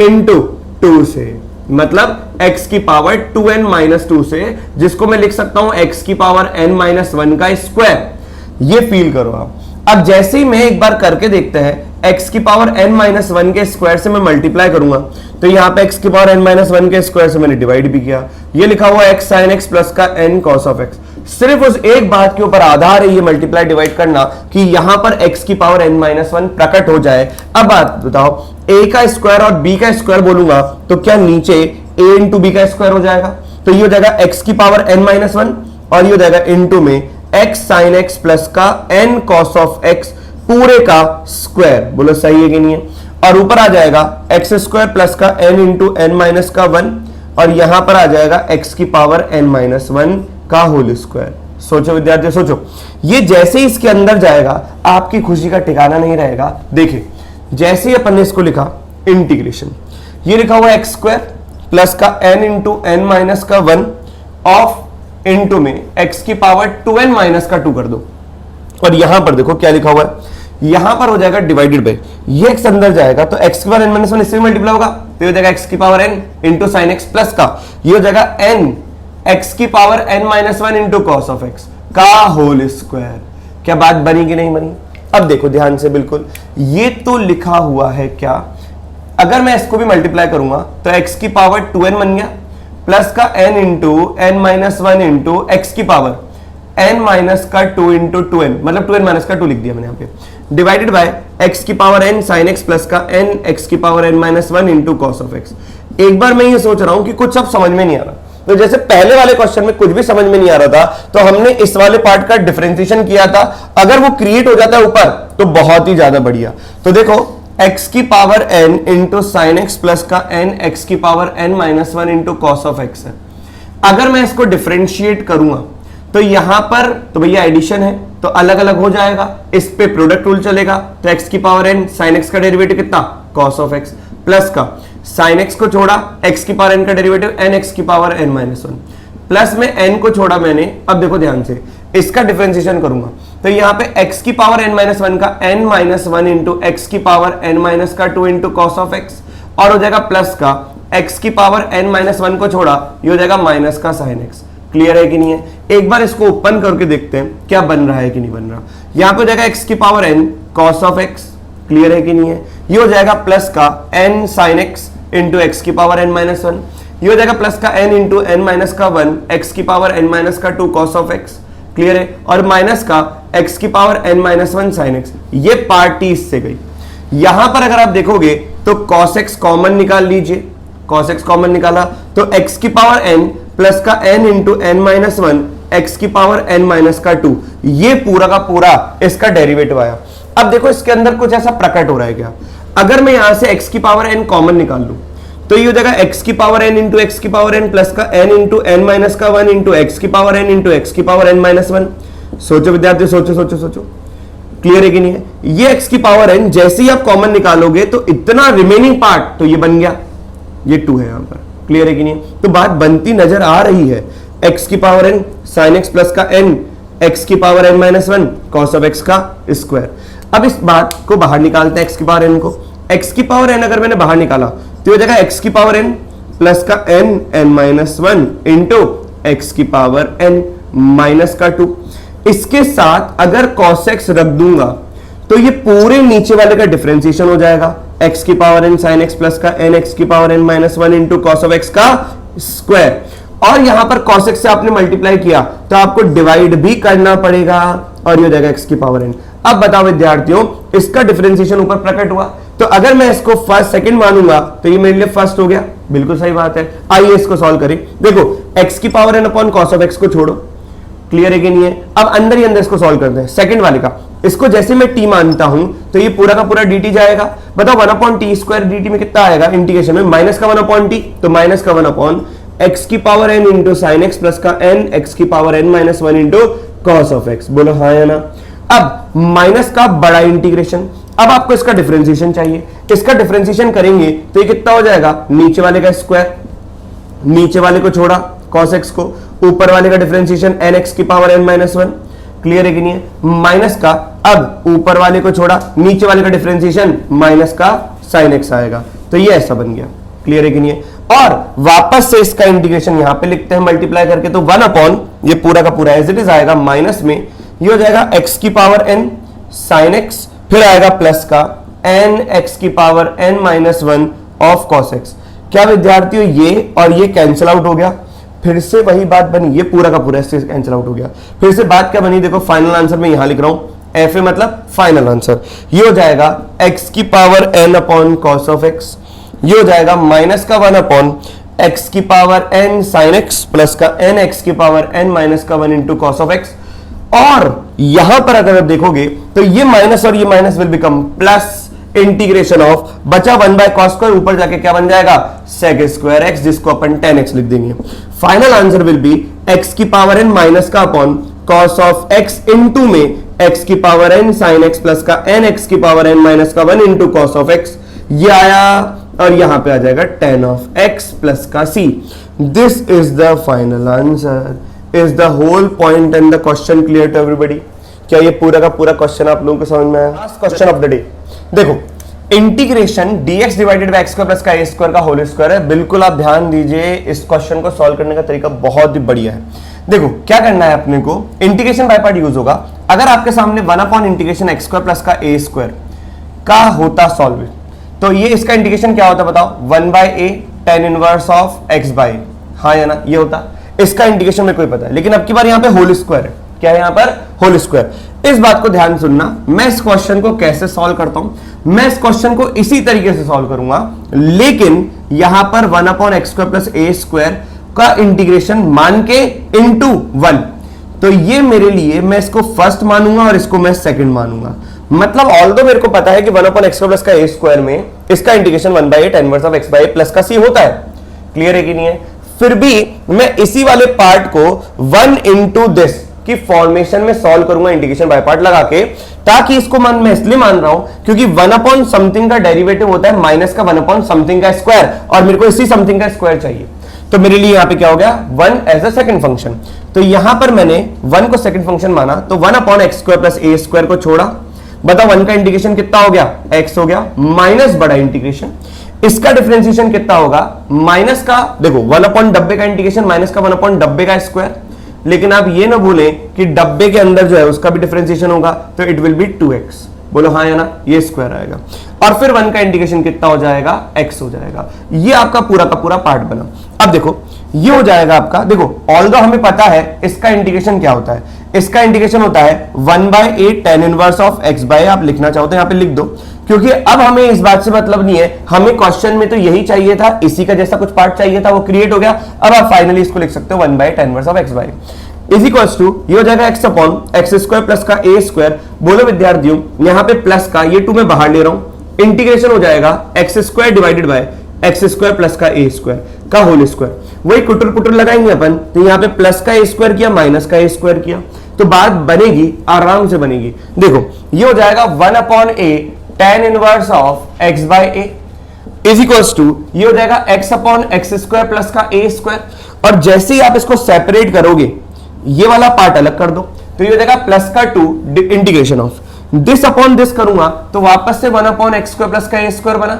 इंटू 2 से, मतलब x की पावर 2n माइनस 2 से, जिसको मैं लिख सकता हूं x की पावर n माइनस 1 का स्क्वायर। ये फील करो आप। अब जैसे ही मैं एक बार करके देखते हैं, x की पावर n माइनस 1 के स्क्वायर से मैं मल्टीप्लाई करूंगा, तो यहां पे x की पावर n माइनस 1 के स्क्वायर से मैंने डिवाइड भी किया। ये लिखा हुआ x sin x प्लस का n cos ऑफ x। सिर्फ उस एक बात के ऊपर आधार है ये मल्टीप्लाई डिवाइड करना कि यहां पर x की पावर n माइनस 1 प्रकट हो जाए। अब बात बताओ, a का स्क्वायर और b का स्क्वायर बोलूंगा तो क्या नीचे a इंटू बी का स्क्वायर हो जाएगा? तो ये हो जाएगा x की पावर n माइनस 1 और ये हो जाएगा इंटू में x sin x प्लस का n cos ऑफ x पूरे का स्क्वायर। बोलो सही है कि नहीं है? और ऊपर आ जाएगा x स्क्वायर प्लस का n इंटू एन माइनस का 1 और यहां पर आ जाएगा x की पावर n माइनस 1 का होल स्क्वायर। सोचो विद्यार्थी सोचो, ये जैसे ही इसके अंदर जाएगा आपकी खुशी का ठिकाना नहीं रहेगा। देखिए जैसे ही अपन ने इसको लिखा इंटीग्रेशन, ये लिखा हुआ x स्क्वायर प्लस का n इंटू एन माइनस का 1 ऑफ इंटू में x की पावर 2n माइनस का 2 कर दो। और यहां पर देखो क्या लिखा हुआ है, यहां पर हो जाएगा डिवाइडेड बाय, ये x अंदर जाएगा तो x की पावर n माइनस 1 इससे मल्टीप्लाई होगा, तो हो जाएगा x की power n into sine x plus का, ये हो जाएगा n x की power n minus 1 into cos of x का होल स्क्वायर। क्या बात बनी कि नहीं बनी? अब देखो ध्यान से, बिल्कुल ये तो लिखा हुआ है क्या, अगर मैं इसको भी मल्टीप्लाई करूंगा तो x की पावर 2n बन गया प्लस का n into N minus 1 into x की पावर n माइनस का 2 इंटू 2n, मतलब 2n माइनस का 2 लिख दिया मैंने यहाँ पे, डिवाइडेड बाय x की power n sine x plus का n x की power n minus 1 into cos of x। एक बार मैं ये सोच रहा हूं कि कुछ अब समझ में नहीं आ रहा, तो जैसे पहले वाले क्वेश्चन में कुछ भी समझ में नहीं आ रहा था तो हमने इस वाले पार्ट का डिफरेंशिएशन किया था, अगर वो क्रिएट हो जाता है ऊपर तो बहुत ही ज्यादा बढ़िया। तो देखो x की power n into sine x plus का n x की power n minus one into cos of x है। अगर मैं इसको डिफरेंशिएट करूंगा तो यहां पर तो भैया एडिशन है तो अलग अलग हो जाएगा, इस पे प्रोडक्ट रूल चलेगा, तो x की पावर n साइन x का डेरिवेटिव कितना कॉस ऑफ x प्लस का साइन x को छोड़ा x की पावर n का डेरिवेटिव n x की power n minus one plus में n को छोड़ा मैंने। अब देखो ध्यान से इसका डिफरेंशिएशन करूंगा तो यहां पे x की पावर n माइनस वन का n minus one into x की पावर n माइनस का 2 इंटू कॉस ऑफ x और हो जाएगा प्लस का x की पावर n माइनस वन को छोड़ा ये हो जाएगा माइनस का साइन x। क्लियर है कि नहीं है? एक बार इसको ओपन करके देखते हैं क्या बन रहा है कि नहीं बन रहा। यहां पे हो जाएगा x की power n cos of x, clear है कि नहीं है? ये हो जाएगा प्लस का n sine x into x की पावर n माइनस वन, ये हो जाएगा प्लस का n इंटू n माइनस का वन एक्स की पावर n माइनस का 2 कॉस ऑफ x, क्लियर है? और माइनस का x की power n minus one sine x। ये पार्ट t इससे गई। यहां पर अगर आप देखोगे तो cos x कॉमन निकाल लीजिए, cos x कॉमन निकाला तो x की पावर n प्लस का n into n minus one x की पावर n माइनस का 2, ये पूरा का पूरा इसका डेरिवेटिव आया। अब देखो इसके अंदर कुछ ऐसा प्रकट हो रहा है क्या? अगर मैं यहां से x की पावर n कॉमन निकाल लूं तो ये हो जाएगा x की पावर n इंटू एक्स की पावर n प्लस का n इंटू n माइनस का 1 इंटू एक्स की पावर n इंटू एक्स की पावर n माइनस 1। सोचो विद्यार्थी, सोचो सोचो सोचो, क्लियर है कि नहीं है? ये x की पावर n जैसे ही आप कॉमन निकालोगे तो इतना रिमेनिंग पार्ट तो ये बन गया, ये 2 है यहां पर, क्लियर है कि नहीं? तो बात बनती नजर आ रही है। x की power n sine x plus का n x की power n minus one cos of x का स्क्वायर। अब इस बात को बाहर निकालते हैं, x की पावर n को, x की पावर n अगर मैंने बाहर निकाला तो हो जाएगा x की पावर n प्लस का n minus one into x की पावर n माइनस का 2। इसके साथ अगर cos x रख दूंगा तो ये पूरे नीचे वाले का डिफरेंशिएशन हो जाएगा, x की power n sine x plus का n x की power n minus one into cos of x का स्क्वायर। और यहां पर cos x से आपने मल्टीप्लाई किया तो आपको डिवाइड भी करना पड़ेगा और ये हो जाएगा x की पावर n। अब बताओ विद्यार्थियों, इसका डिफरेंशिएशन ऊपर प्रकट हुआ तो अगर मैं इसको फर्स्ट सेकंड मानूंगा तो ये मेरे लिए फर्स्ट हो गया। बिल्कुल सही बात है। आइए इसको सॉल्व करें। देखो x की power n upon cos of x को छोड़ो, क्लियर है कि नहीं है? अब अंदर ही अंदर इसको सॉल्व करते हैं। सेकंड वाले का इसको जैसे मैं t मानता हूं तो ये पूरा का पूरा dt जाएगा। बताओ 1 अपॉन टी स्क्वायर dt में कितना आएगा इंटीग्रेशन में? माइनस का 1 अपॉन टी, तो माइनस का 1 अपॉन x की power n into sine x plus का n x की power n minus one into cos of x। बोलो हाँ या ना? अब माइनस का बड़ा इंटीग्रेशन, अब आपको इसका डिफरेंशिएशन चाहिए। इसका डिफरेंशिएशन करेंगे तो ये कितना हो जाएगा? नीचे वाले का स्क्वायर, नीचे वाले को छोड़ा cos x को, ऊपर वाले का डिफरेंशिएशन n x की power n minus one, clear है कि नहीं है? माइनस का अब ऊपर वाले को छोड़ा, नीचे वाले का डिफरेंशिएशन माइनस का sin x आएगा, तो ये ऐसा बन गया, क्लियर है कि नहीं है? और वापस से इसका इंटीग्रेशन यहां पे लिखते हैं मल्टीप्लाई करके, तो 1 अपॉन ये पूरा का पूरा एज इट इज आएगा माइनस में, ये हो जाएगा x की पावर n sin x, फिर आएगा प्लस का n x की power n minus one of cos x। क्या विद्यार्थियों ये और ये कैंसिल आउट हो गया? फिर से वही बात बनी, ये पूरा का पूरा इससे कैंसिल आउट हो गया। फिर से बात क्या बनी? देखो फाइनल आंसर में यहां लिख रहा हूं, एफ ए मतलब फाइनल आंसर। ये हो जाएगा x की power n upon cos of x, ये हो जाएगा माइनस का 1 अपॉन x की power n sine x plus का n x की पावर n माइनस का 1 इंटू कॉस ऑफ x। और यहां पर अगर आप देखोगे तो ये माइनस और ये minus will become plus, integration of बचा 1 बाय कॉस स्क्वायर, ऊपर जाके क्या बन जाएगा? सेक स्क्वायर x, जिसको अपन 10x लिख देंगे। Final answer will be x की पावर n माइनस का upon cos of x into में x की power n sine x plus का n x की पावर n माइनस का 1 इंटू कॉस ऑफ x। ये आया और यहां पे आ जाएगा tan ऑफ x प्लस का c। This is the final answer. Is the whole point and the question clear to everybody? क्या ये पूरा का पूरा क्वेश्चन आप लोगों को समझ में आया? Last question of the day. देखो integration dx divided by x square plus का a स्क्वायर का होल स्क्वायर है। बिल्कुल आप ध्यान दीजिए, इस क्वेश्चन को सॉल्व करने का तरीका बहुत ही बढ़िया है। देखो क्या करना है अपने को, इंटीग्रेशन बाय पार्ट यूज होगा। अगर आपके सामने 1 upon integration x square plus का a स्क्वायर का होता सॉल्व, तो ये इसका इंटीग्रेशन क्या होता बताओ? 1 by a tan inverse of x by a, हाँ या ना? ये होता इसका इंटीग्रेशन में कोई पता है, लेकिन अब की बार यहाँ पे होल स्क्वायर है। क्या है यहाँ पर? Whole square. इस बात को ध्यान सुनना, मैं इस क्वेश्चन को कैसे सॉल्व करता हूं। मैं इस क्वेश्चन को इसी तरीके से सॉल्व करूंगा, लेकिन यहां पर 1 अपॉन एक्स स्क्वायर प्लस ए स्क्वायर का इंटीग्रेशन मान के इनटू 1, तो ये मेरे लिए मैं इसको फर्स्ट मानूंगा और इसको मैं सेकंड मानूंगा। मतलब ऑल्दो मेरे को पता है कि 1/x² प्लस का a² में इसका integration 1/8 inverse of x/a plus का c होता है। क्लियर है कि नहीं है? फिर भी मैं इसी वाले पार्ट को 1 into दिस की फॉर्मेशन में सॉल्व करूंगा इंटीग्रेशन बाय पार्ट लगा के, ताकि इसको मैं इसलिए मान रहा हूं क्योंकि 1 समथिंग का डेरिवेटिव होता है माइनस का 1 समथिंग का स्क्वायर, और मेरे को इसी समथिंग का स्क्वायर चाहिए। तो मेरे लिए यहां पे क्या हो गया 1 एज अ सेकंड फंक्शन। तो यहां पर मैंने 1 को सेकंड फंक्शन माना, तो 1/x² प्लस a² को छोड़ा। बताओ 1 का इंटीग्रेशन कितना हो गया, x हो गया, माइनस बड़ा इंटीग्रेशन, इसका डिफरेंशिएशन कितना होगा, माइनस का, देखो 1/डब्बे का इंटीग्रेशन माइनस का 1/डब्बे का स्क्वायर। लेकिन आप ये ना भूलें कि डब्बे के अंदर जो है उसका भी डिफरेंशिएशन होगा, तो इट विल बी 2x। बोलो हाँ या ना, ये स्क्वायर आएगा। और फिर 1 का इंटीग्रेशन कितना हो जाएगा, x हो जाएगा। ये आपका पूरा का पूरा पार्ट बना। अब देखो ये हो जाएगा आपका, देखो ऑल्दो हमें पता है इसका इंटीग्रेशन क्या होता है, इसका इंटीग्रेशन होता है 1/8 tan इनवर्स ऑफ x/a। आप लिखना चाहो तो यहां पे लिख दो, क्योंकि अब हमें इस बात से मतलब नहीं है, हमें क्वेश्चन में तो यही चाहिए था, इसी का जैसा कुछ पार्ट चाहिए था, वो क्रिएट हो गया। अब आप फाइनली इसको लिख सकते हो 1/tan inverse of x/a is equals to, ये हो जाएगा x/x² प्लस का a²। बोलो विद्यार्थियों यहां पे प्लस का, ये 2 मैं बाहर ले रहा हूं, इंटीग्रेशन हो जाएगा x² divided by x² plus का a² का होल स्क्वायर। वही कुटर पुटर लगाएंगे अपन, तो यहाँ पे प्लस का a² किया, माइनस का a² किया, तो बात बनेगी, आराम से बनेगी। देखो ये हो जाएगा 1/a tan inverse of x/a is equals to, ये हो जाएगा x/x² प्लस का a²। और जैसे ही आप इसको सेपरेट करोगे, ये वाला पार्ट अलग कर दो, तो ये हो जाएगा प्लस का 2 integration of this upon this करूंगा, तो वापस से 1/x² प्लस का a² बना।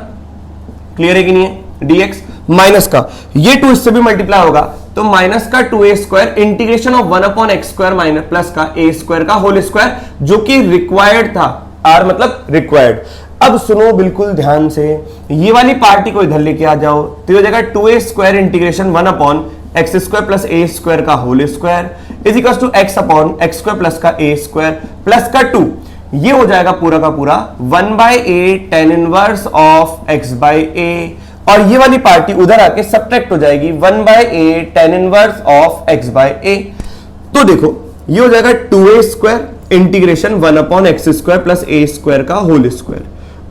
क्लियर है कि नहीं है? dx माइनस का ये 2 इससे भी मल्टीप्लाई होगा, तो माइनस का 2a² integration of 1/x² minus plus का a² का होल स्क्वायर, जो कि रिक्वायर्ड था, r मतलब रिक्वायर्ड। अब सुनो बिल्कुल ध्यान से, ये वाली पार्टी को इधर लेके आ जाओ, तो ये हो जाएगा 2a² integration 1/x² plus a² का whole square is equal to x/x² plus का a² प्लस का 2, ये हो जाएगा पूरा का पूरा 1/8 tan इनवर्स ऑफ x/a, और ये वाली पार्टी उधर आके सब्ट्रैक्ट हो जाएगी 1/8 tan इनवर्स ऑफ x/a। तो देखो ये हो जाएगा 2a² integration 1/x² plus a² का होल स्क्वायर,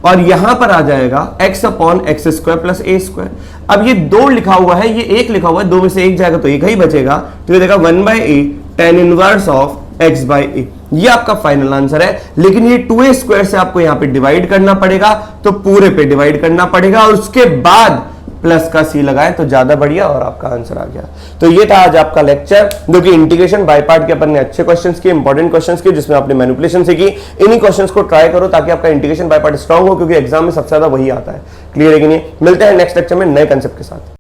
और यहां पर आ जाएगा x/x² प्लस a²। अब ये 2 लिखा हुआ है, ये 1 लिखा हुआ है, 2 में से 1 जाएगा तो 1 ही बचेगा, तो ये देगा 1/8 tan इनवर्स ऑफ x/a। ये आपका फाइनल आंसर है। लेकिन ये 2a² से आपको यहां पे डिवाइड करना पड़ेगा, तो पूरे पे डिवाइड करना पड़ेगा, और उसके बाद प्लस का c लगाए तो ज्यादा बढ़िया, और आपका आंसर आ गया। तो ये था आज आपका लेक्चर, जो कि इंटीग्रेशन बाय पार्ट के अपन ने अच्छे क्वेश्चंस किए, इंपॉर्टेंट क्वेश्चंस किए, जिसमें आपने मैनिपुलेशन सीखी। इन्हीं क्वेश्चंस को ट्राई करो ताकि आपका इंटीग्रेशन बाय पार्ट स्ट्रांग हो, क्योंकि एग्जाम में सबसे ज्यादा वही आता है। क्लियर है कि नहीं? मिलते हैं नेक्स्ट लेक्चर में नए कंसेप्ट के साथ।